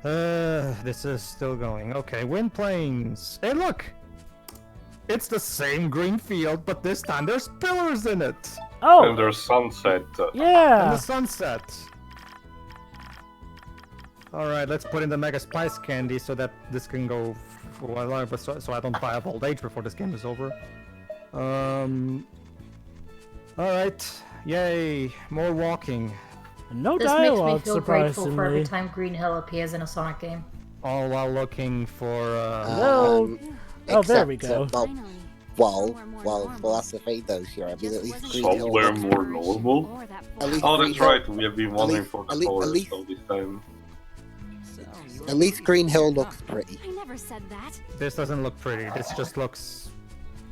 This is still going. Okay, wind planes. Hey, look! It's the same green field, but this time there's pillars in it! Oh! And there's sunset. Yeah! And the sunset. Alright, let's put in the Mega Spice Candy so that this can go for a while, but so I don't die of old age before this game is over. Alright. Yay. More walking. No This dialogue, makes me feel grateful for every surprisingly. time Green Hill appears in a Sonic game. All while looking for, Hello. Oh, there we go. Well, that's the thing though, here. I mean, at least Green Hill Somewhere looks, more normal. at least Oh, Green that's Hill- right. We have been wondering for at the least- forest all this time. At least Green Hill looks pretty. I never said that. This doesn't look pretty. This just looks...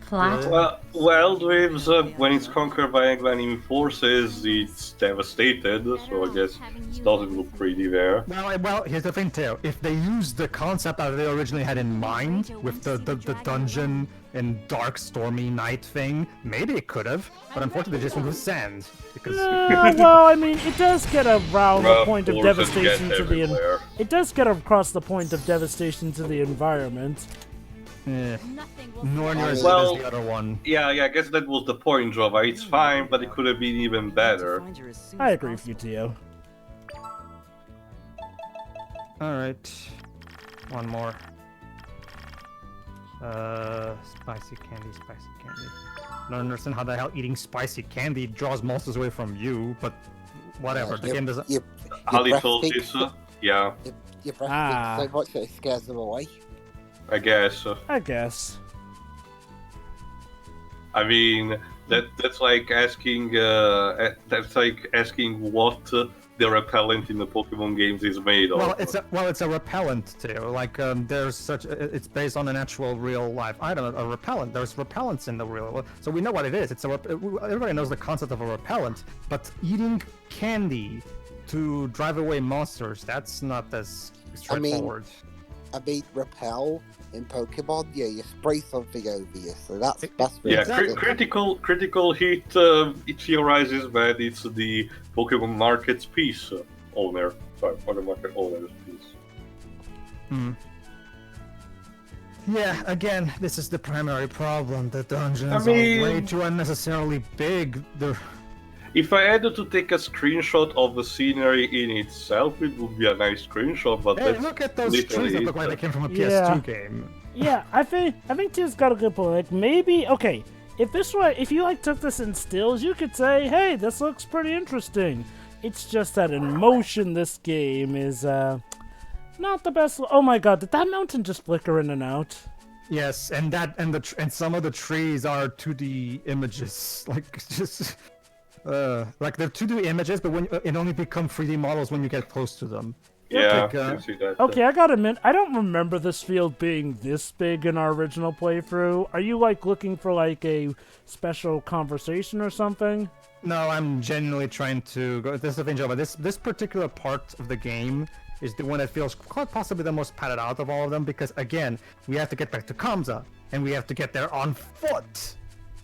Flat. Well, Waves, when it's conquered by enemy forces, it's devastated, so I guess it doesn't look pretty there. Well, here's the thing, Teo. If they used the concept that they originally had in mind, with the dungeon and dark, stormy night thing, maybe it could have. But unfortunately, they just went with sand. Because... Well, I mean, it does get around the Rough point of forces devastation get to the... everywhere. It does get across the point of devastation to the environment. Nor near as Well- good as the other one. Yeah, I guess that was the point, Java. It's fine, but it could have been even better. I agree with you, Tio. Alright. One more. Spicy candy. I don't understand how the hell eating spicy candy draws monsters away from you, but whatever. The game doesn't... Ali told you so. Yeah, Your breath Ah. stinks so much that it scares them away. I guess. I guess. I mean, that's like asking what the repellent in the Pokemon games is made of. Well, it's a repellent too. Like there's such. It's based on an actual real life item, a repellent. There's repellents in the real world, so we know what it is. It's everybody knows the concept of a repellent, but eating candy to drive away monsters—that's not as straightforward. I mean, repel in Pokemon, yeah, you spray something over you, so that's Yeah, exactly. critical hit. It theorizes that it's the Pokemon Market's piece owner. Sorry, Pokemon Market owner's piece. Yeah, again, this is the primary problem. The dungeons mean- are way too unnecessarily big. They're... If I had to take a screenshot of the scenery in itself, it would be a nice screenshot. But Hey, that's look at those literally trees that it. look like they came from a Yeah. PS2 game. Yeah, I think Tio's got a good point. Like, maybe, okay, if you like took this in stills, you could say, hey, this looks pretty interesting. It's just that in motion, this game is not the best. Oh my god, did that mountain just flicker in and out? Yes, and some of the trees are 2D images, like just like they're 2D images, but when it only become 3D models when you get close to them. Yeah, Like, I can see that. Okay, I gotta admit, I don't remember this field being this big in our original playthrough. Are you, like, looking for, like, a special conversation or something? No, I'm genuinely trying to go. This is the thing, Joe, but this particular part of the game is the one that feels quite possibly the most padded out of all of them, because again, we have to get back to Kamsa, and we have to get there on foot.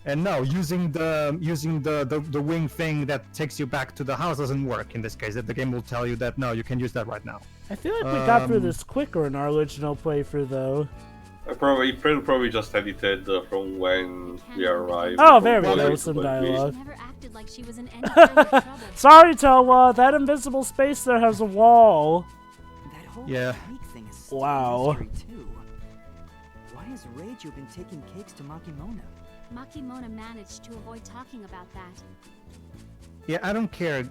And no, using the wing thing that takes you back to the house doesn't work in this case. The game will tell you that no, you can use that right now. I feel like we got through this quicker in our original playthrough, though. Probably just edited from when we arrived. Oh, there we Probably go, like some this. dialogue. Never acted like she was in any kind of trouble. Sorry, Towa, that invisible space there has a wall. That whole Yeah. cake thing is still Wow. a mystery, too. Why has Reijo been taking cakes to Makimona? Makimona managed to avoid talking about that. Yeah, I don't care,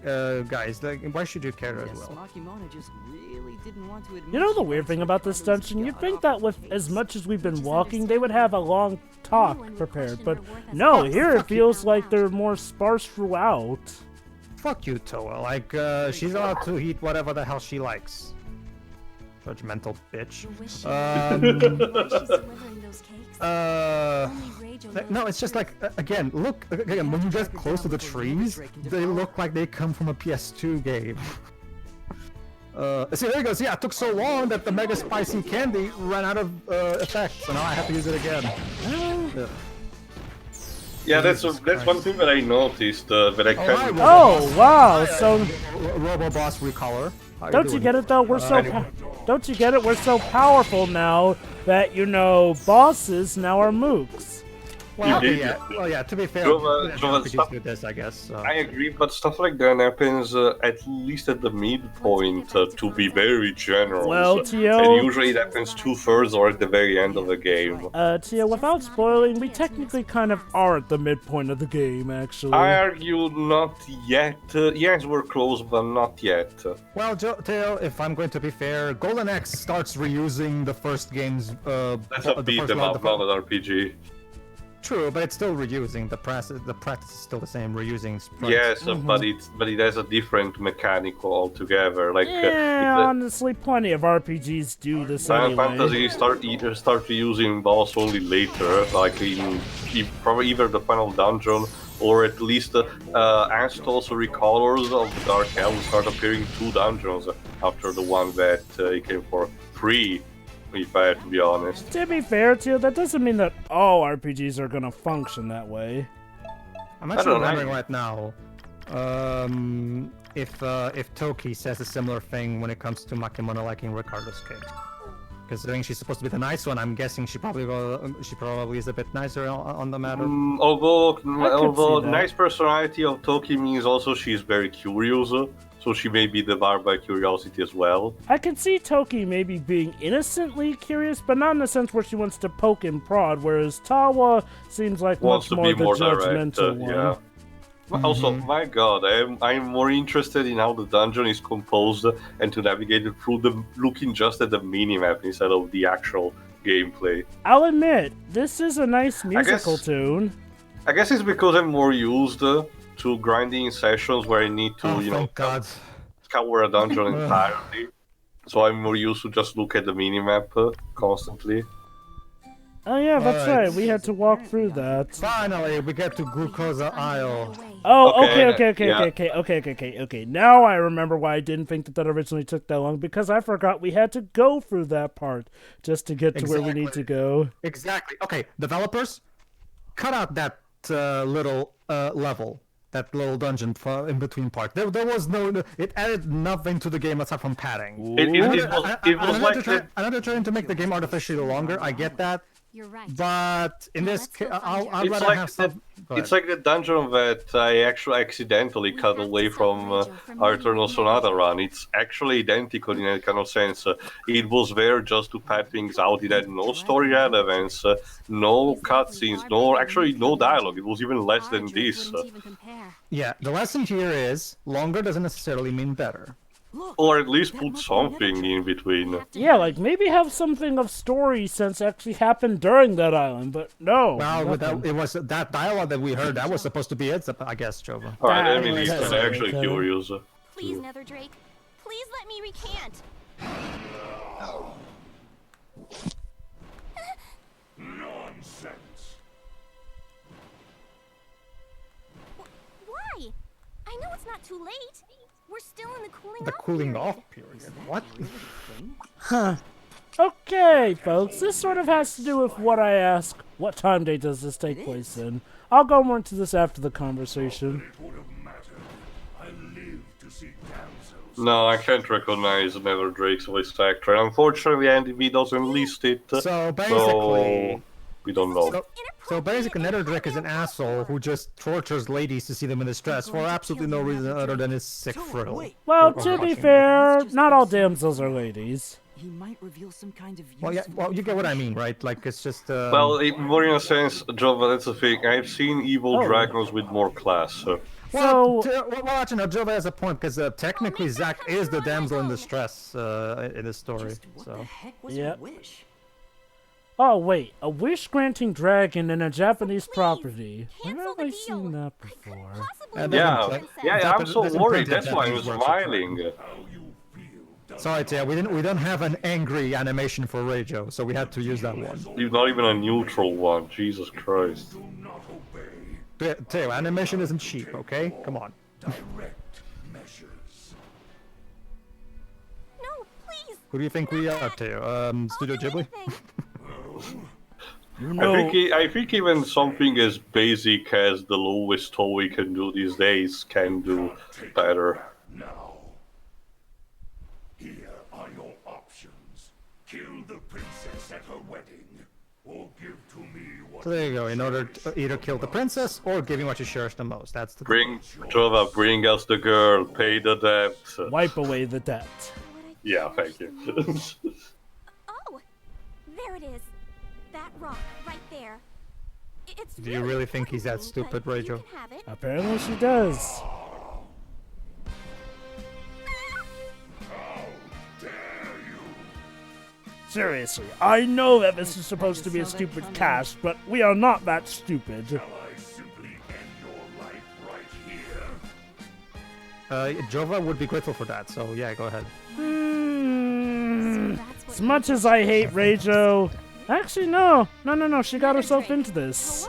guys. Like, why should you care as Yes, well? Makimona just really didn't want to admit You know the she weird likes thing her about this brother's dungeon? You'd god think that awful with cakes. as much as we've been Which is walking, they would have a long talk Everyone would prepared, question but her worth as no, a here it fucking feels out like loud. they're more sparse throughout. Fuck you, Toa. Like, she's allowed to eat whatever the hell she likes. Judgmental bitch. The wish Um, why she's delivering those cakes. Only Reijo No, knows it's just what like, again, look, again, when you get close to the trees, they look like they come from a PS2 game. See, there you go. See, it took so long that the Mega Spicy Candy ran out of effect, so now I have to use it again. Yeah, that's one thing that I noticed that I kind of. Oh, wow, so Robo Boss Recolor. How don't you doing? get it though? We're so anyway. Don't you get it? We're so powerful now that, you know, bosses now are mooks. Well, did. yeah. To be fair, Jova, RPGs stuff- do this, I guess. So. I agree, but stuff like that happens at least at the midpoint, to be very general. Well, and Tio, usually it happens 2/3 or at the very end of the game. Tio, without spoiling, we technically kind of are at the midpoint of the game, actually. I argue not yet. Yes, we're close, but not yet. Well, Teo, if I'm going to be fair, Golden Axe starts reusing the first game's. That's a beat 'em up, not an RPG. True, but it's still reusing. The practice is still the same, reusing sprites. Yes, but it has a different mechanic altogether. Like Honestly, plenty of RPGs do this Final anyway. Fantasy start reusing boss only later, like in probably either the final dungeon or at least Astos recolors of the Dark Hell will start appearing 2 dungeons after the one that it came for 3. If I have to be honest. To be fair to you, that doesn't mean that all RPGs are gonna function that way. I'm actually remembering right now if Toki says a similar thing when it comes to Makimono liking Ricardo's cake. Considering she's supposed to be the nice one, I'm guessing she probably is a bit nicer on the matter. Although nice personality of Toki means also she's very curious. So she may be devoured by curiosity as well. I can see Toki maybe being innocently curious, but not in the sense where she wants to poke and prod, whereas Tawa seems like much more the judgmental one. Yeah. Also, my god, I'm more interested in how the dungeon is composed and to navigate it through looking just at the minimap instead of the actual gameplay. I'll admit, this is a nice musical tune. I guess it's because I'm more used to grinding sessions where I need to, scour a dungeon entirely. So I'm more used to just look at the minimap constantly. Oh yeah, that's right. We had to walk through that. Finally, we get to Glucosa Isle. Oh, okay. Now I remember why I didn't think that originally took that long, because I forgot we had to go through that part just to get to where we need to go. Exactly. Okay, developers, cut out that little level. That little dungeon in between part. There was no. It added nothing to the game aside from padding. I know they're trying to make the game artificially longer. I get that. You're right. But in this case, I'd rather like have some. It's like the dungeon that I actually accidentally cut away from our Eternal Sonata run. It's actually identical in that kind of sense. It was there just to pad things out. It had no story relevance, no cutscenes, no dialogue. It was even less than this. Yeah, the lesson here is longer doesn't necessarily mean better. Or at least put something in between. Yeah, like maybe have something of story sense actually happen during that island, but no. Well, it was that dialogue that we heard. That was supposed to be it, I guess, Jova. Alright, I mean, it's actually curious. Please, Netherdrake. Please let me recant. Nonsense. Why? I know it's not too late. We're still in the cooling off period. What? Huh. Okay, folks, this sort of has to do with what I ask. What time day does this take place in? I'll go more into this after the conversation. No, I can't recognize Netherdrake's voice actor. Unfortunately, Andy B doesn't list it. So basically, we don't know. So basically, Netherdrake is an asshole who just tortures ladies to see them in distress for absolutely no reason other than his sick thrill. Well, to be fair, not all damsels are ladies. He might reveal some kind of. Well, you get what I mean, right? Like it's just. Well, more in a sense, Jova. That's the thing. I've seen evil dragons with more class. So. Well, actually, no, Jova has a point because technically Zack is the damsel in distress in this story. So. Yeah. Oh wait, a wish-granting dragon in a Japanese property. Where have I seen that before? Yeah, I'm so worried. That's why I'm smiling. Sorry, Tia, we don't have an angry animation for Reijo, so we had to use that one. Not even a neutral one. Jesus Christ. Tia, animation isn't cheap, okay? Come on. Direct measures. No, please. Who do you think we are, Tia? Studio Ghibli? I think even something as basic as the lowest toll we can do these days can do better. Now, here are your options. her wedding, or give to me what So there you go. In order to either kill the princess or giving what you cherish the most. That's the Bring Towa, bring us the girl, pay the debt. Wipe away the debt. Yeah, thank you. Oh, there it is. That rock right there. It's Do you really think he's that cool, stupid, but you Reijo? can have it. Apparently she does. Seriously, I know that this is supposed to be a stupid cast, but we are not that stupid. I simply end your life right here? Jova would be grateful for that, so yeah, go ahead. As much as I hate Reijo... Actually, no, she got herself into this.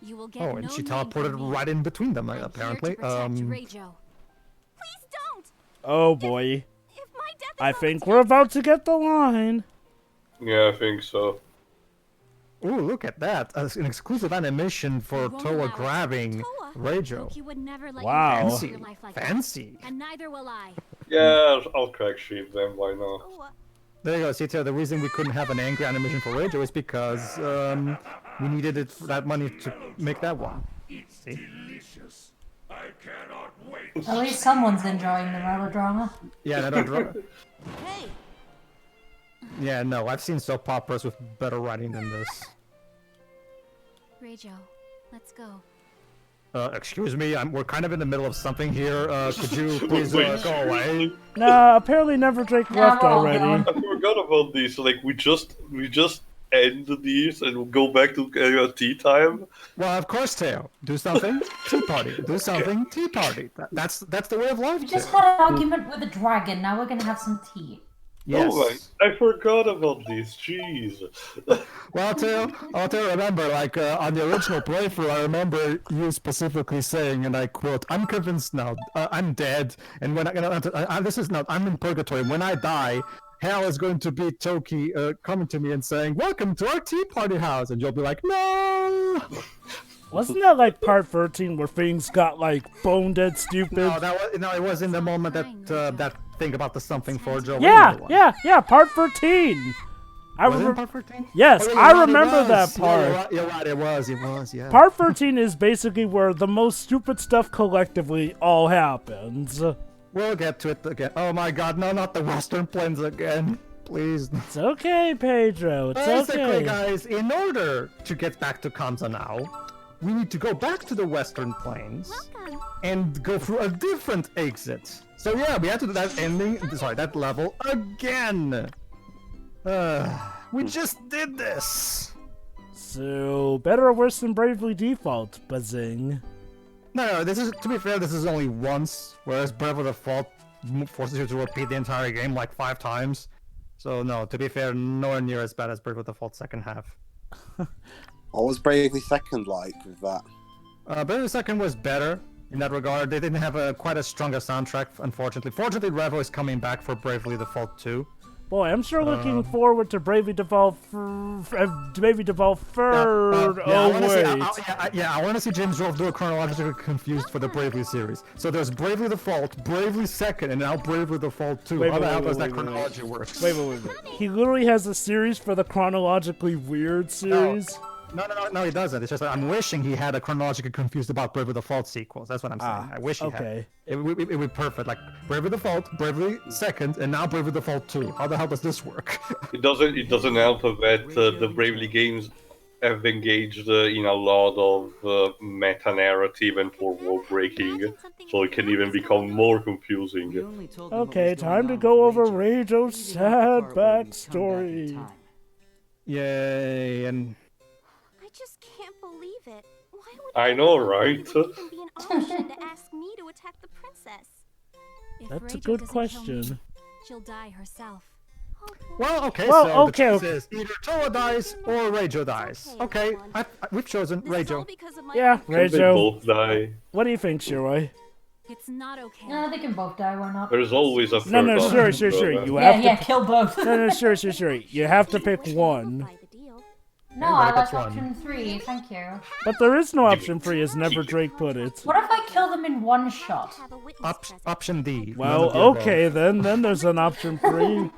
You will get Oh, and no she name teleported from me. right in between them, I'm here to apparently. protect Reijo. Please don't. Oh boy. If my death is I on think the we're about to get the line. Yeah, I think so. Ooh, look at that. An exclusive animation for You won't Towa allow it. grabbing Towa. Reijo. Toki would never let Wow. you Fancy. live your life like that. Fancy. And neither will I. Yeah, I'll crack sheep then, why not? Oh, There you go. See, Teo, the reason we couldn't have an angry animation for Reijo is because we needed that money to make that one. See? Delicious. I cannot wait. At least someone's enjoying the melodrama. Yeah, Hey, yeah, no, I've seen soap operas with better writing than this. Reijo, let's go. Excuse me, we're kind of in the middle of something here. Could you please go away? Nah, apparently Netherdrake left we're all already. gone. I forgot about these. Like we just end these and go back to tea time. Well, of course, Teo. Do something, tea party. Do something, tea party. That's the way of life. We just Teo. had an argument with a dragon, now we're gonna have some tea. Yes. Oh my! I forgot about these. Jeez. Well, Teo, remember, like on the original playthrough, I remember you specifically saying, and I quote, "I'm convinced now. I'm dead, and when I'm in purgatory. When I die, hell is going to be Toki coming to me and saying, 'Welcome to our tea party house,' and you'll be like, 'No.'" Wasn't that like part 13 where things got like bone dead stupid? No, it was in the moment that that thing about the something for Joe. Yeah, part 13. I Was it remember. part 13? Yes, Oh, yeah, I you're right, it remember that was. part. Yeah, you're right, it was, yeah. Part 13 is basically where the most stupid stuff collectively all happens. We'll get to it again. Oh my god, no, not the Western Plains again. Please. It's okay, Pedro. It's Basically, okay. guys, in order to get back to Kamsa now, we need to go back to the Western Plains Welcome. and go through a different exit. So yeah, we have to do that level again. We just did this. So, better or worse than Bravely Default, buzzing. No, this is, to be fair, this is only once, whereas Breath of the Default forces you to repeat the entire game like 5 times. So no, to be fair, nowhere near as bad as Breath of the Default second half. What was Bravely Second like with that? Bravely Second was better in that regard. They didn't have quite as strong a soundtrack, unfortunately. Fortunately, Revo is coming back for Bravely Default 2. Boy, I'm sure looking forward to Bravely Default Bravely Default Third. I want to see James Rolfe do a chronologically confused for the Bravely series. So there's Bravely Default, Bravely Second, and now Bravely Default 2. How the hell does that chronology work? Wait. He literally has a series for the chronologically weird series. No, he doesn't. It's just that I'm wishing he had a chronologically confused about Bravely Default sequels. That's what I'm saying. I wish he had. It would be perfect. Like Bravely Default, Bravely Second, and now Bravely Default 2. How the hell does this work? It doesn't help that the Bravely games have engaged in a lot of meta narrative and for wall breaking, so it can even become more confusing. Okay, time to go over Reijo's sad backstory. Yay, and I just can't believe it. Why would I know, it right? even be an option to ask me to attack the princess? If That's a Reijo good doesn't kill question. me, she'll die herself. Oh, boy. well, okay. Well, so okay, the choice is either Towa dies or Reijo dies. Okay, we've chosen This is all Reijo. because of my Yeah, Can they Reijo. both die? What do you think, Shiroi? It's not okay. No, they can both die, why not? There's always a third No, option, sure. brother. You Yeah, have yeah, to. kill both. No, sure. You have to pick one. By the deal. No, Everybody I gets like one. option 3, thank you. But there is no option 3, as Netherdrake put it. What if I kill them in one shot? Option D. none Well, of the above. okay, then there's an option 3.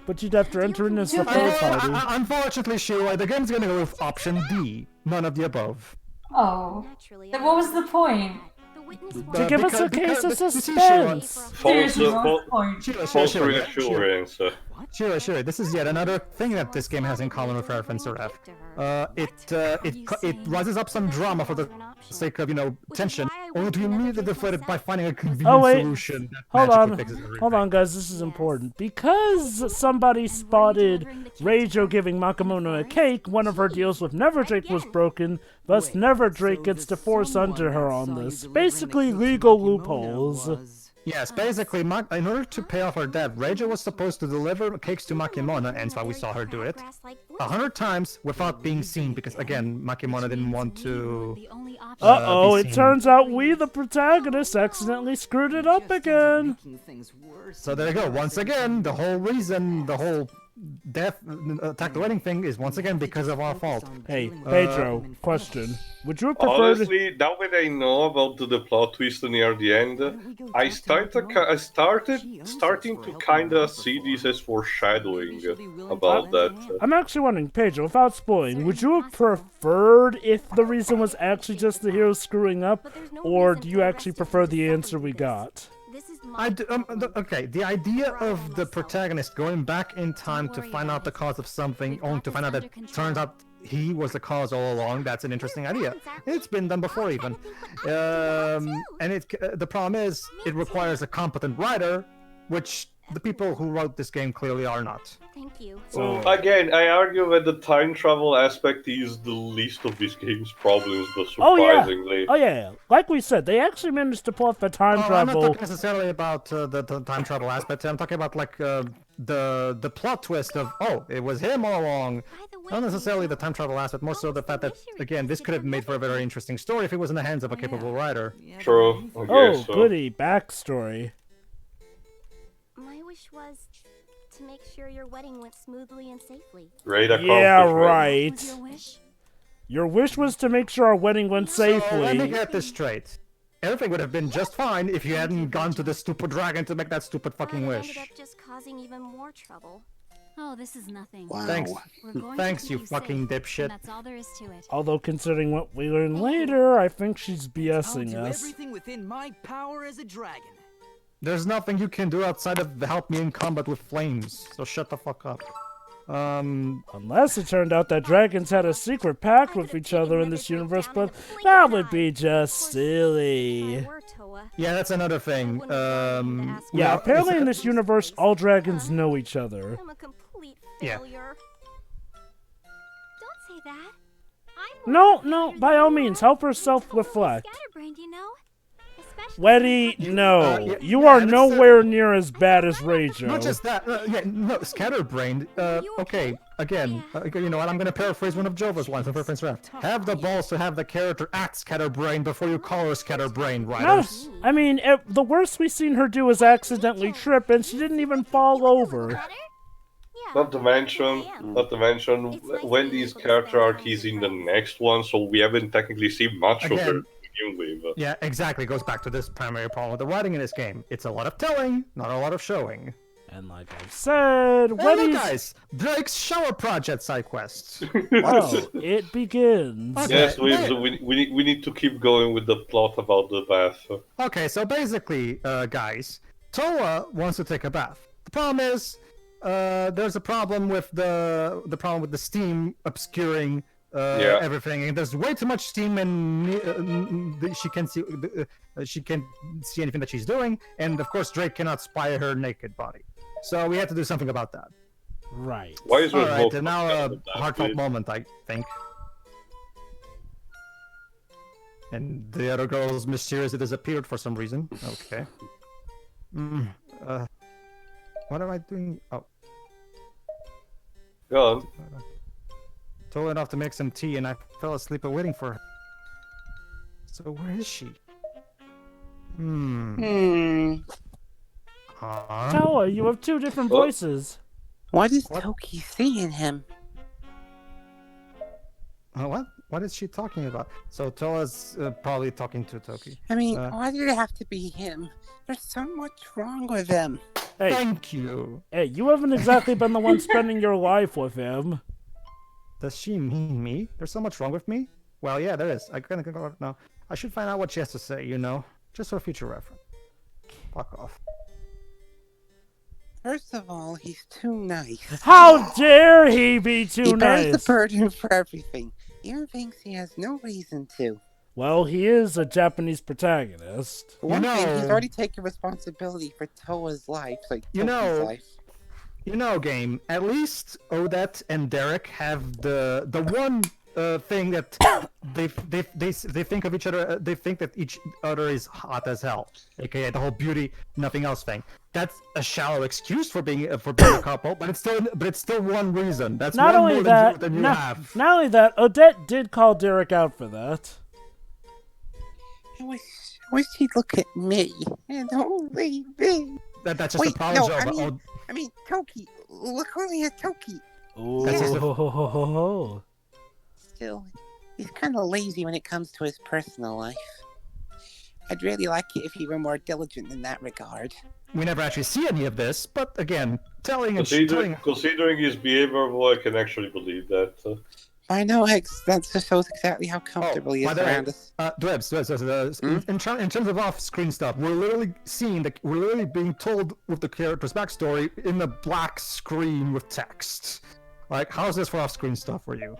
But you'd have to enter in as the third party. Unfortunately, Sheila, the game's gonna go with option D. None of the above. Oh. Then what was the point? To give us a case of you see, suspense. Seriously, False, what's the point? false reassurance. Sure. This is yet another thing that this game has in common with Reference or F. It rises up some drama for the sake of, tension, only to be immediately deflated by finding a convenient solution that magically fixes everything. Hold on, guys, this is important. Because somebody spotted Reijo giving Makamono a cake, one of her deals with Netherdrake was broken, thus Netherdrake gets to force under her on this. Basically, legal loopholes. Yes, basically, in order to pay off her debt, Reijo was supposed to deliver cakes to Makimona, and that's why we saw her do it 100 times without being seen, because again, Makimona didn't want to. Uh-oh, be it seen. turns out we, the protagonists, accidentally screwed it up again. So there you go. Once again, the whole reason, the whole death attack the wedding thing is once again because of our fault. Hey, Pedro, question. Would you have preferred... Honestly, now that I know about the plot twist near the end, I starting to kinda see this as foreshadowing about that. I'm actually wondering, Pedro, without spoiling, would you have preferred if the reason was actually just the hero screwing up, or do you actually prefer the answer we got? Okay, the idea of the protagonist going back in time to find out the cause of something, only to find out that it turns out he was the cause all along, that's an interesting idea. It's been done before even. And the problem is, it requires a competent writer, which the people who wrote this game clearly are not. Thank you. So, again, I argue that the time travel aspect is the least of this game's problems, but surprisingly. Oh yeah. Like we said, they actually managed to pull off the time I'm travel. not talking necessarily about the time travel aspect. I'm talking about like the plot twist of, oh, it was him all along. Not necessarily the time travel aspect, more so the fact that, again, this could have made for a very interesting story if it was in the hands of a capable writer. True, I Oh, guess so. goody, backstory. My wish was to make sure your wedding went smoothly and safely. Great Yeah, accomplishment. right. Was your wish? Your wish was to make sure our wedding went So, let me safely. get this straight. Everything would have been just fine if you hadn't gone to the stupid dragon to make that stupid fucking It wish. ended up just causing even more trouble. Oh, this is nothing. Wow. Thanks. We're going Thanks, to you keep fucking safe, dipshit. and that's all there is to it. Although, considering what we learn later, I think she's I'll BSing do us. everything within my power as a dragon. There's nothing you can do outside of help me in combat with flames, so shut the fuck up. Unless it turned out that dragons had a secret pact with each other in this universe, but that would be just silly. Yeah, that's another thing. Yeah, well, apparently in it's- this universe, all dragons know each other. I'm a complete Yeah. failure. Don't say that. No, by all means, help herself reflect. Scatterbrained, you know. Especially Weddy, no. yeah, You yeah, are that's nowhere near as bad as Reijo. Not just that, scatterbrained. Okay, again, you know what? I'm gonna paraphrase one of Jova's lines in Reference Ref. Have the balls to have the character act scatterbrained before you call her scatterbrained, No, writers. I mean, the worst we've seen her do is accidentally trip, and she didn't even fall over. better? Yeah. Not to mention, Wendy's character arc is in the next one, so we haven't technically seen much of her Again. to begin with. Yeah, exactly. It goes back to this primary problem with the writing in this game. It's a lot of telling, not a lot of showing. And like I said, Hey, look, Weddy's... guys! Drake's shower project side quest. Well, it begins. Okay. Yes, we need to keep going with the plot about the bath. Okay, so basically, guys, Towa wants to take a bath. The problem is, there's a problem with the steam obscuring everything, and there's way too much steam, and she can't see anything that she's doing, and of course Drake cannot spy her naked body. So we had to do something about that. Right. Why is there All right, smoke and now coming out a of the bath, heartfelt please? moment, I think. And the other girls mysteriously disappeared for some reason. Okay. What am I doing? Oh, Go on. told enough to make some tea, and I fell asleep while waiting for her. So where is she? Huh? Towa, you have two different Oh. voices. What is Toki seeing him? What? What is she talking about? So Toa's probably talking to Toki. I mean, why did it have to be him? There's so much wrong with him. Hey, Thank you. hey, you haven't exactly been the one spending your life with him. Does she mean me? There's so much wrong with me? Well, yeah, there is. I kind of go now. I should find out what she has to say, you know? Just for future reference. Fuck off. First of all, he's too nice. How dare he be too He bears nice? the burden for everything. Even things he has no reason to. Well, he is a Japanese protagonist. For one thing, he's know- already taken responsibility for Toa's life, like You Toki's know- life. You know, game. At least Odette and Derek have the one thing that they think of each other. They think that each other is hot as hell, aka the whole beauty, nothing else thing. That's a shallow excuse for being a couple, but it's still one reason. That's Not one only more that, than you have. not only that, Odette did call Derek out for that. I wish he'd look at me and only me. That's just Wait, a problem. no, Joe. I mean, Toki. Look only at Toki. That's just Oh. Still, he's kind of lazy when it comes to his personal life. I'd really like it if he were more diligent in that regard. We never actually see any of this, but again, telling. Considering his behavior, well, I can actually believe that. I know, that just shows exactly how comfortable he by is the way, around us. Dwebs, in terms of off-screen stuff, we're literally being told with the character's backstory in the black screen with text. Like, how's this for off-screen stuff for you?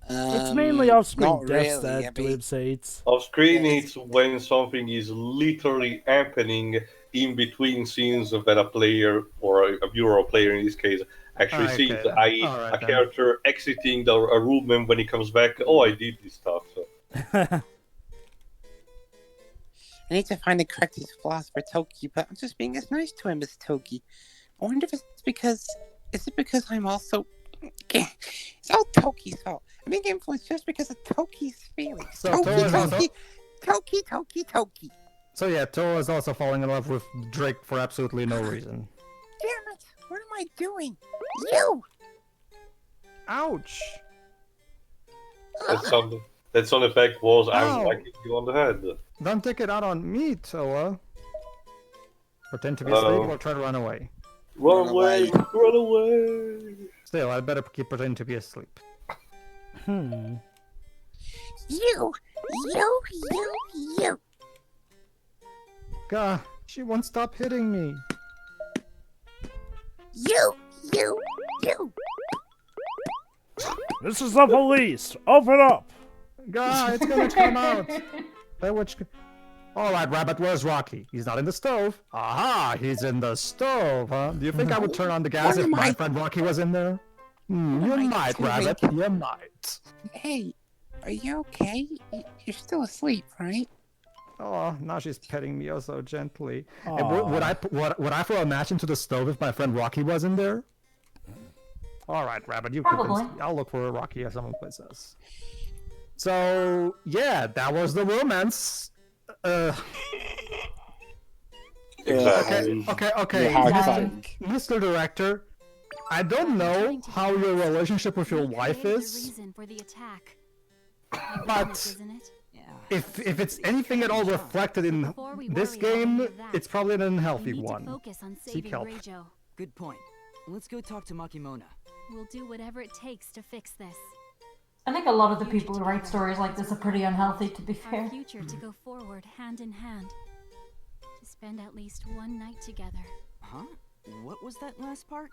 It's mainly off-screen not deaths really, that I mean- Dwebs hates. Off screen, it's when something is literally happening in between scenes that a player or a viewer or player in this case actually Okay, sees, then. i.e., Alright, a then. character exiting a room, and when he comes back, oh, I did this stuff. So. I need to find the correct flaws for Toki, but I'm just being as nice to him as Toki. I wonder if it's because... Is it because I'm also... It's all Toki's fault. I'm being influenced just because of Toki's feelings. So Toki, Toa's also- Toki. So yeah, Toa is also falling in love with Drake for absolutely no reason. Damn it! What am I doing? You! Ouch! That sound effect was I'm Ow. whacking you on the head. Don't take it out on me, Toa. Pretend to be Uh-oh. asleep or try to run away. Run Run away! away. Run away! Still, I'd better keep pretending to be asleep. Hmm. You! Gah, she won't stop hitting me. You! This is the police! Open up! Gah, it's gonna come out. Alright, Rabbit, where's Rocky? He's not in the stove. Aha, he's in the stove, huh? Do you think I would turn on the gas What if am my I- friend Rocky was in there? You am I might, doing? Rabbit, you might. Hey, are you okay? You're still asleep, right? Oh, now she's petting me oh so gently. And Aw. would I throw a match into the stove if my friend Rocky was in there? Alright, Rabbit, you Probably. convince me. I'll look for Rocky as someone says. So, yeah, that was the romance. Exactly. Okay. You're hard Mr. fighting. Mr. Director, I don't know how your relationship with your wife The is, reason for the attack. but Isn't it? if it's anything at all reflected in Before we this worry about any game, of that, it's probably an We unhealthy need to one. focus on Seek saving help. Reijo. Good point. Let's go talk to Makimona. We'll do whatever it takes to fix this. I think a lot of the people who write stories like this are pretty unhealthy, to be Our fair. future to go forward hand in hand. To spend at least one night together. Huh? What was that last part?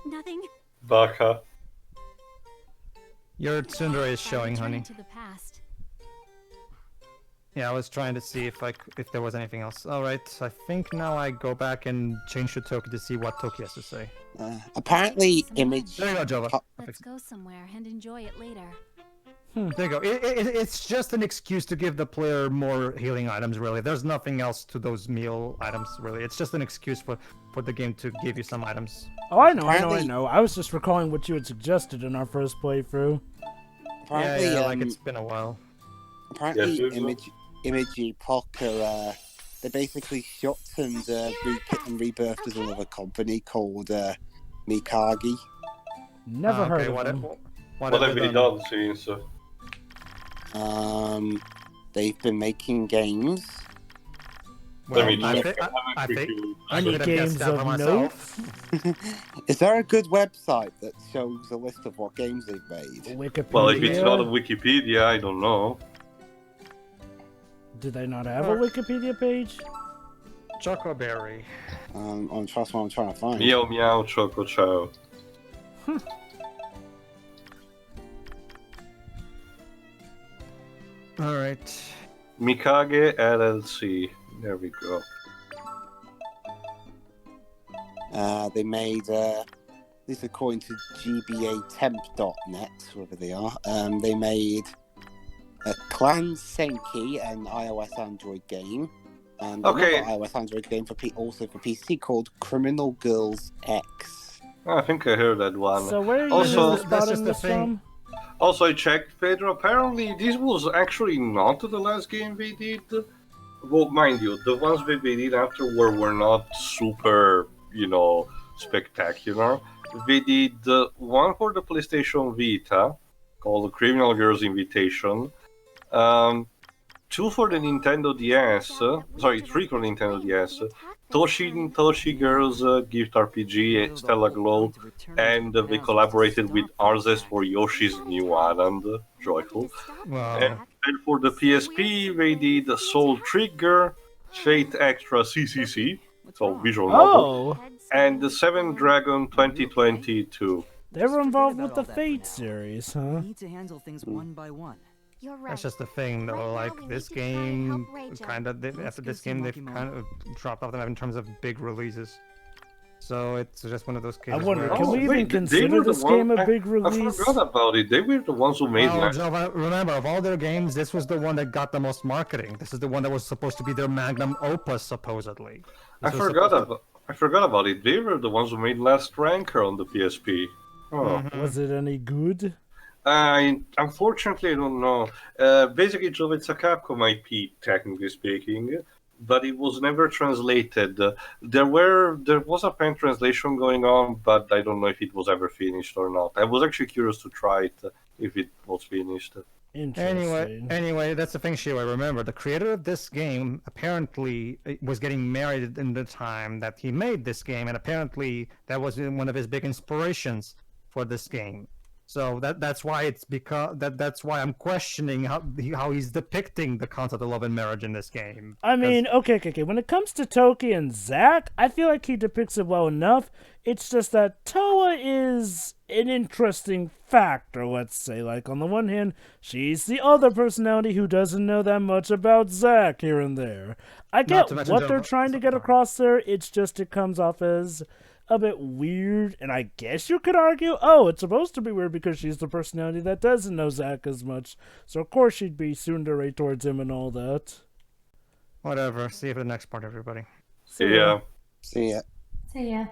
Nothing. Baka. Your tsundere is By showing, returning honey. To the past. Yeah, I was trying to see if there was anything else. Alright, I think now I go back and change to Toki to see what Toki has to say. Apparently, Image... There you go, Jova. Let's go somewhere and enjoy it later. There you go. It's just an excuse to give the player more healing items, really. There's nothing else to those meal items, really. It's just an excuse for the game to give you some items. Oh, I know. Apparently- I was just recalling what you had suggested in our first playthrough. Apparently, Yeah, like it's been a while. apparently Yes, yes, Image Poker, they basically shot and rebirthed as another company called Mikagi. Never heard of what, them. What have they done since? They've been making games. Let me I check. think I Quick think look. I Any should have guessed games that for of myself. Is there a good website that shows a list of what games they've made? Wikipedia. Well, if it's not on Wikipedia, I don't know. Do they not have a Wikipedia page? Chocoberry. That's what I'm trying to find. Meow meow choco chow. All right. Mikage LLC. There we go. They made, this according to gbatemp.net, whoever they are, they made a Clan Senki, an iOS Android game, and Okay. another iOS Android game also for PC called Criminal Girls X. I think I heard that one. So where are you Also- spotting That's just the this thing. from? Also, I checked, Pedro. Apparently, this was actually not the last game they did. Well, mind you, the ones that they did after were not super, spectacular. They did one for the PlayStation Vita, called Criminal Girls Invitation. Two for the Nintendo DS. Three for the Nintendo DS. Toshi Girls Gift RPG, Stella Glow, and they collaborated with Arzes for Yoshi's New Island. Joyful. Wow. And for the PSP, they did Soul Trigger, Fate Extra CCC, so visual novel, Oh, and the Seven Dragon 2022. they were involved with the All that for Fate now. series, We huh? need to handle things one by one. You're right. That's just the thing, though. Right now, Like we this need to try and game, help Reijo. kind of Let's after go this see game, they've Monkey kind of dropped off the map in terms of big releases. So it's just one of those cases. wonder, where can we even wait, they consider were the this game a one- big release? I forgot about it. They were the ones who made Oh, that. Joe, but remember, of all their games, this was the one that got the most marketing. This is the one that was supposed to be their magnum opus, supposedly. I This was forgot supposed about it. They were the ones who made Last Ranker on the PSP. Oh. Was it any good? Unfortunately, I don't know. Basically, Joe, it's a Capcom IP, technically speaking, but it was never translated. There was a pen translation going on, but I don't know if it was ever finished or not. I was actually curious to try it if it was finished. Interesting. Anyway, that's the thing, Shio. Remember, the creator of this game apparently was getting married in the time that he made this game, and apparently that was one of his big inspirations for this game. So that's why that's why I'm questioning how he's depicting the concept of love and marriage in this game. I mean, okay. When it comes to Toki and Zack, I feel like he depicts it well enough. It's just that Towa is an interesting factor, let's say. Like, on the one hand, she's the other personality who doesn't know that much about Zack here and there. I get to mention what they're trying to get across there. It's just it comes off as a bit weird, and I guess you could argue, oh, it's supposed to be weird because she's the personality that doesn't know Zack as much, so of course she'd be tsundere towards him and all that. Whatever. See you for the next part, everybody. Yeah. See ya. So yeah.